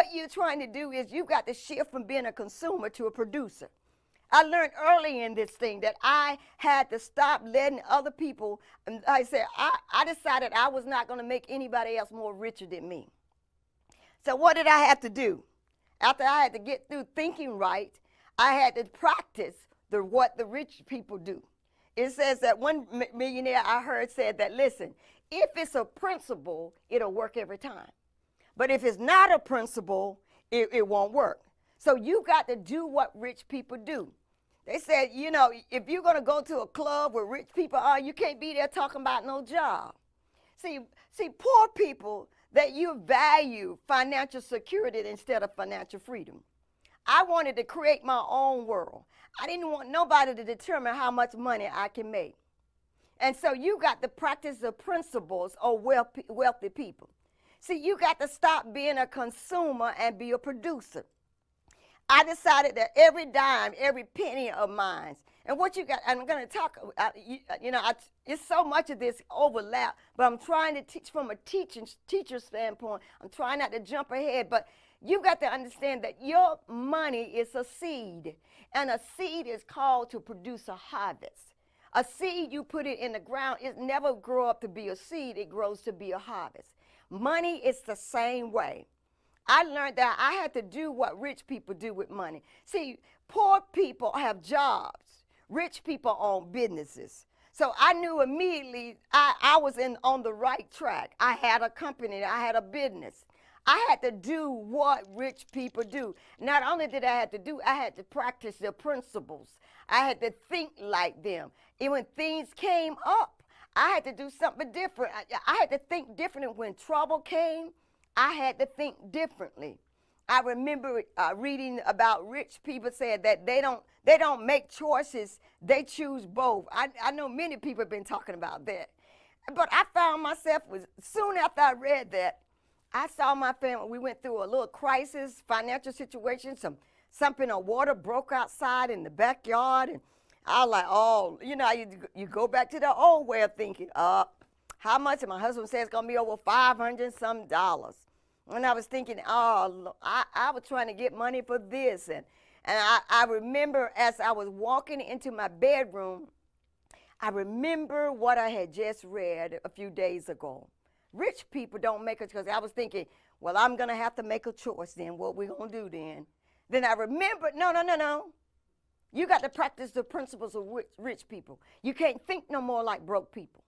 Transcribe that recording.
what you're trying to do is you've got to shift from being a consumer to a producer. I learned early in this thing that I had to stop letting other people, and I said, I decided I was not going to make anybody else more richer than me. So what did I have to do? After I had to get through thinking right, I had to practice what the rich people do. It says that one millionaire I heard said that, listen, if it's a principle, it'll work every time. But if it's not a principle, it won't work. So you got to do what rich people do. They said, you know, if you're going to go to a club where rich people are, you can't be there talking about no job. See, poor people, that you value financial security instead of financial freedom. I wanted to create my own world. I didn't want nobody to determine how much money I can make. And so you got to practice the principles of wealthy people. See, you got to stop being a consumer and be a producer. I decided that every dime, every penny of mine, and what you got, I'm going to talk, it's so much of this overlap, but I'm trying to teach from a teacher standpoint. I'm trying not to jump ahead, but you got to understand that your money is a seed, and a seed is called to produce a harvest. A seed, you put it in the ground, it never grows up to be a seed, it grows to be a harvest. Money is the same way. I learned that I had to do what rich people do with money. See, poor people have jobs. Rich people own businesses. So I knew immediately I was on the right track. I had a company. I had a business. I had to do what rich people do. Not only did I have to do, I had to practice their principles. I had to think like them. And when things came up, I had to do something different. I had to think differently. When trouble came, I had to think differently. I remember reading about rich people saying that they don't make choices, they choose both. I know many people have been talking about that. But I found myself, soon after I read that, I saw my family, we went through a little crisis, financial situation, something of water broke outside in the backyard, and I was like, oh, you know, you go back to the old way of thinking, how much? And my husband said it's going to be over $500 some. And I was thinking, oh, I was trying to get money for this. And I remember as I was walking into my bedroom, I remember what I had just read a few days ago. Rich people don't make a choice. I was thinking, well, I'm going to have to make a choice then. What we going to do then? Then I remembered, no. You got to practice the principles of rich people. You can't think no more like broke people.